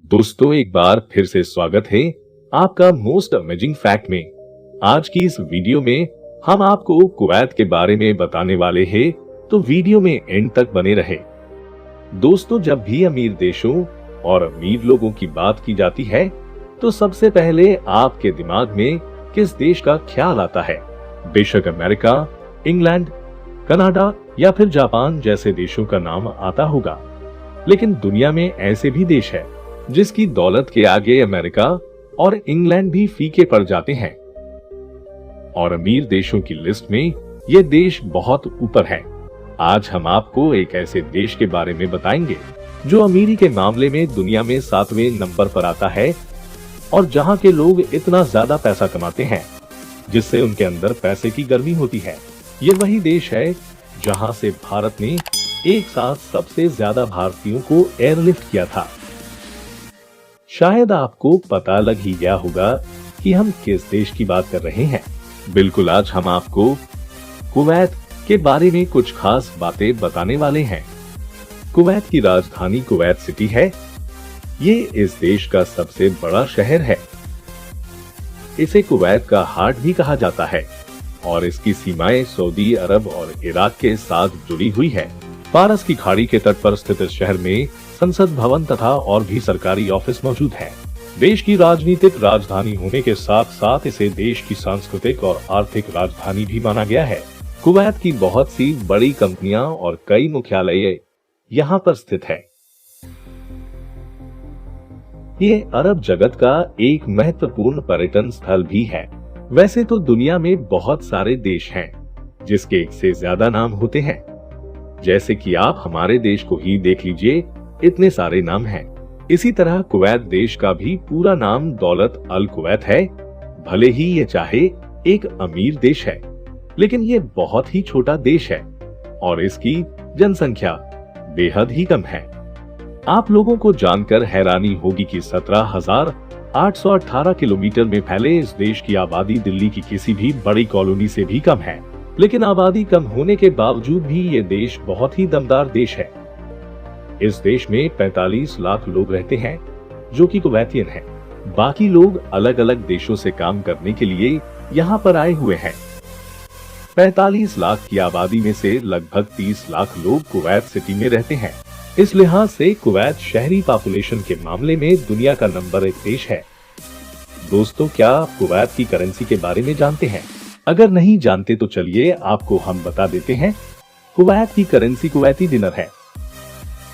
दोस्तों, एक बार फिर से स्वागत है आपका मोस्ट अमेजिंग फैक्ट में। आज की इस वीडियो में हम आपको कुवैत के बारे में बताने वाले हैं, तो वीडियो में एंड तक बने रहे। दोस्तों, जब भी अमीर देशों और अमीर लोगों की बात की जाती है तो सबसे पहले आपके दिमाग में किस देश का ख्याल आता है? बेशक अमेरिका, इंग्लैंड, कनाडा या फिर जापान जैसे देशों का नाम आता होगा, लेकिन दुनिया में ऐसे भी देश है जिसकी दौलत के आगे अमेरिका और इंग्लैंड भी फीके पड़ जाते हैं। और अमीर देशों की लिस्ट में ये देश बहुत ऊपर है। आज हम आपको एक ऐसे देश के बारे में बताएंगे जो अमीरी के मामले में दुनिया में 7वें नंबर पर आता है और जहां के लोग इतना ज्यादा पैसा कमाते हैं जिससे उनके अंदर पैसे की गर्मी होती है। ये वही देश है जहां से भारत ने एक साथ सबसे ज्यादा भारतीयों को एयरलिफ्ट किया था। शायद आपको पता लग ही गया होगा कि हम किस देश की बात कर रहे हैं। बिल्कुल, आज हम आपको कुवैत के बारे में कुछ खास बातें बताने वाले हैं। कुवैत की राजधानी कुवैत सिटी है। ये इस देश का सबसे बड़ा शहर है। इसे कुवैत का हार्ट भी कहा जाता है और इसकी सीमाएं सऊदी अरब और इराक के साथ जुड़ी हुई है। फारस की खाड़ी के तट पर स्थित इस शहर में संसद भवन तथा और भी सरकारी ऑफिस मौजूद है। देश की राजनीतिक राजधानी होने के साथ साथ इसे देश की सांस्कृतिक और आर्थिक राजधानी भी माना गया है। कुवैत की बहुत सी बड़ी कंपनियां और कई मुख्यालय यहाँ पर स्थित है। ये अरब जगत का एक महत्वपूर्ण पर्यटन स्थल भी है। वैसे तो दुनिया में बहुत सारे देश हैं जिसके एक से ज्यादा नाम होते हैं, जैसे कि आप हमारे देश को ही देख लीजिए, इतने सारे नाम हैं। इसी तरह कुवैत देश का भी पूरा नाम दौलत अल कुवैत है। भले ही ये चाहे एक अमीर देश है, लेकिन ये बहुत ही छोटा देश है और इसकी जनसंख्या बेहद ही कम है। आप लोगों को जानकर हैरानी होगी कि 17,818 किलोमीटर में फैले इस देश की आबादी दिल्ली की किसी भी बड़ी कॉलोनी से भी कम है। लेकिन आबादी कम होने के बावजूद भी ये देश बहुत ही दमदार देश है। इस देश में 45 लाख लोग रहते हैं जो कि कुवैतियन हैं। बाकी लोग अलग अलग देशों से काम करने के लिए यहाँ पर आए हुए हैं। 45 लाख की आबादी में से लगभग 30 लाख लोग कुवैत सिटी में रहते हैं। इस लिहाज से कुवैत शहरी पॉपुलेशन के मामले में दुनिया का नंबर 1 देश है। दोस्तों, क्या आप कुवैत की करेंसी के बारे में जानते हैं? अगर नहीं जानते तो चलिए आपको हम बता देते हैं। कुवैत की करेंसी कुवैती दिनार है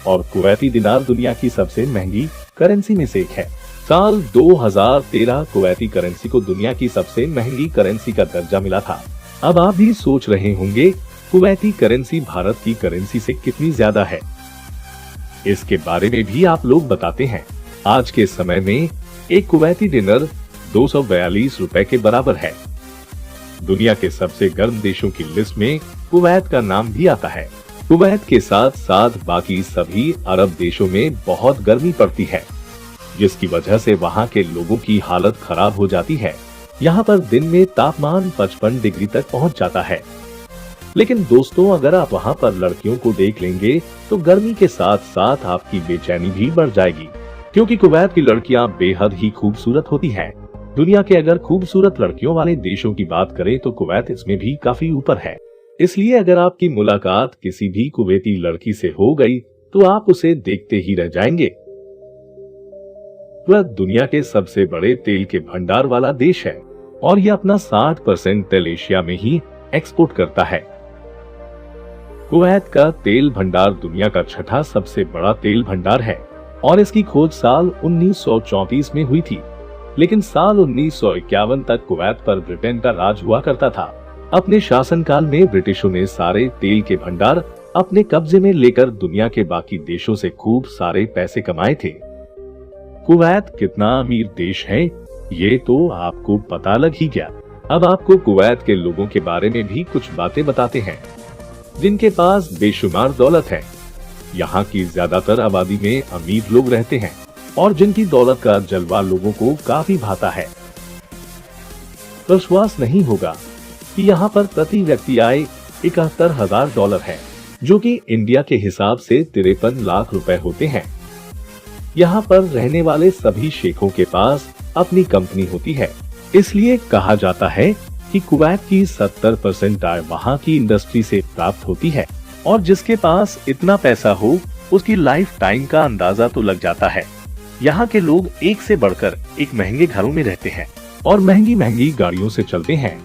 और कुवैती दिनार दुनिया की सबसे महंगी करेंसी में से एक है। साल 2013 कुवैती करेंसी को दुनिया की सबसे महंगी करेंसी का दर्जा मिला था। अब आप भी सोच रहे होंगे कुवैती करेंसी भारत की करेंसी से कितनी ज्यादा है। इसके बारे में भी आप लोग बताते हैं। आज के समय में एक कुवैती दिनार 242 रुपए के बराबर है। दुनिया के सबसे गर्म देशों की लिस्ट में कुवैत का नाम भी आता है। कुवैत के साथ साथ बाकी सभी अरब देशों में बहुत गर्मी पड़ती है, जिसकी वजह से वहाँ के लोगों की हालत खराब हो जाती है। यहाँ पर दिन में तापमान 55 डिग्री तक पहुँच जाता है। लेकिन दोस्तों, अगर आप वहाँ पर लड़कियों को देख लेंगे तो गर्मी के साथ साथ आपकी बेचैनी भी बढ़ जाएगी, क्योंकि कुवैत की लड़कियाँ बेहद ही खूबसूरत होती हैं। दुनिया के अगर खूबसूरत लड़कियों वाले देशों की बात करें तो कुवैत इसमें भी काफी ऊपर है। इसलिए अगर आपकी मुलाकात किसी भी कुवैती लड़की से हो गई तो आप उसे देखते ही रह जाएंगे। वह दुनिया के सबसे बड़े तेल के भंडार वाला देश है और यह अपना 60% तेल एशिया में ही एक्सपोर्ट करता है। कुवैत का तेल भंडार दुनिया का 6ठा सबसे बड़ा तेल भंडार है और इसकी खोज साल 1934 में हुई थी। लेकिन साल 1951 तक कुवैत पर ब्रिटेन का राज हुआ करता था। अपने शासनकाल में ब्रिटिशों ने सारे तेल के भंडार अपने कब्जे में लेकर दुनिया के बाकी देशों से खूब सारे पैसे कमाए थे। कुवैत कितना अमीर देश है ये तो आपको पता लग ही गया। अब आपको कुवैत के लोगों के बारे में भी कुछ बातें बताते हैं जिनके पास बेशुमार दौलत है। यहाँ की ज्यादातर आबादी में अमीर लोग रहते हैं और जिनकी दौलत का जलवा लोगों को काफी भाता है। विश्वास नहीं होगा कि यहाँ पर प्रति व्यक्ति आय $71,000 है, जो कि इंडिया के हिसाब से 53 लाख रुपए होते हैं। यहाँ पर रहने वाले सभी शेखों के पास अपनी कंपनी होती है। इसलिए कहा जाता है कि कुवैत की 70% आय वहाँ की इंडस्ट्री से प्राप्त होती है, और जिसके पास इतना पैसा हो उसकी लाइफ टाइम का अंदाजा तो लग जाता है। यहाँ के लोग एक से बढ़कर एक महंगे घरों में रहते हैं और महंगी महंगी गाड़ियों से चलते हैं।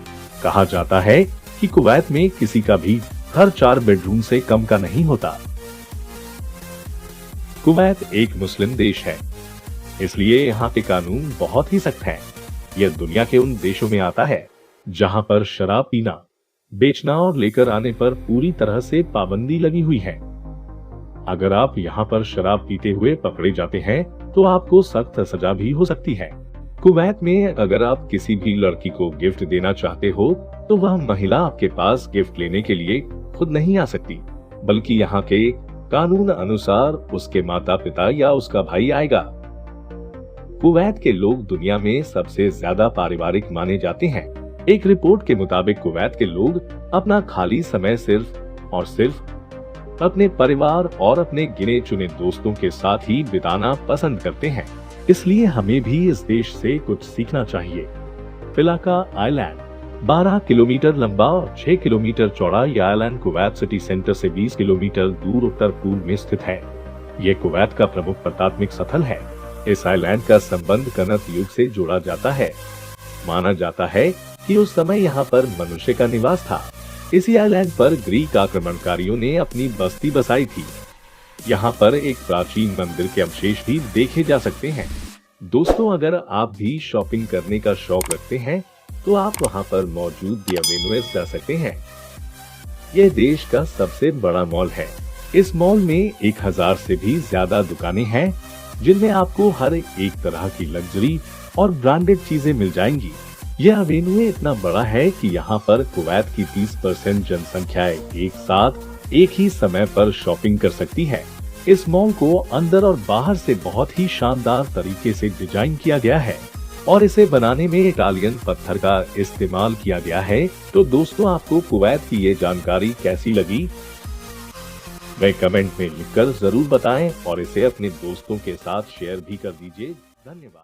कहा जाता है कि कुवैत में किसी का भी घर 4 बेडरूम से कम का नहीं होता। कुवैत एक मुस्लिम देश है, इसलिए यहाँ के कानून बहुत ही सख्त हैं। यह दुनिया के उन देशों में आता है जहाँ पर शराब पीना, बेचना और लेकर आने पर पूरी तरह से पाबंदी लगी हुई है। अगर आप यहाँ पर शराब पीते हुए पकड़े जाते हैं तो आपको सख्त सजा भी हो सकती है। कुवैत में अगर आप किसी भी लड़की को गिफ्ट देना चाहते हो तो वह महिला आपके पास गिफ्ट लेने के लिए खुद नहीं आ सकती, बल्कि यहाँ के कानून अनुसार उसके माता पिता या उसका भाई आएगा। कुवैत के लोग दुनिया में सबसे ज्यादा पारिवारिक माने जाते हैं। एक रिपोर्ट के मुताबिक कुवैत के लोग अपना खाली समय सिर्फ और सिर्फ अपने परिवार और अपने गिने चुने दोस्तों के साथ ही बिताना पसंद करते हैं। इसलिए हमें भी इस देश से कुछ सीखना चाहिए। फिलाका आइलैंड 12 किलोमीटर लंबा और 6 किलोमीटर चौड़ा यह आइलैंड कुवैत सिटी सेंटर से 20 किलोमीटर दूर उत्तर पूर्व में स्थित है। ये कुवैत का प्रमुख प्रतात्मिक स्थल है। इस आइलैंड का संबंध कनत युग से जोड़ा जाता है। माना जाता है कि उस समय यहाँ पर मनुष्य का निवास था। इसी आइलैंड पर ग्रीक आक्रमणकारियों ने अपनी बस्ती बसाई थी। यहाँ पर एक प्राचीन मंदिर के अवशेष भी देखे जा सकते हैं। दोस्तों, अगर आप भी शॉपिंग करने का शौक रखते हैं तो आप वहाँ पर मौजूद दी अवेन्यूज जा सकते हैं। यह देश का सबसे बड़ा मॉल है। इस मॉल में 1000 से भी ज्यादा दुकानें हैं, जिनमें आपको हर एक तरह की लग्जरी और ब्रांडेड चीजें मिल जाएंगी। यह अवेन्यू इतना बड़ा है कि यहाँ पर कुवैत की 30% जनसंख्या एक साथ एक ही समय पर शॉपिंग कर सकती है। इस मॉल को अंदर और बाहर से बहुत ही शानदार तरीके से डिजाइन किया गया है और इसे बनाने में इटालियन पत्थर का इस्तेमाल किया गया है। तो दोस्तों, आपको कुवैत की ये जानकारी कैसी लगी? वह कमेंट में लिखकर जरूर बताएं और इसे अपने दोस्तों के साथ शेयर भी कर दीजिए। धन्यवाद।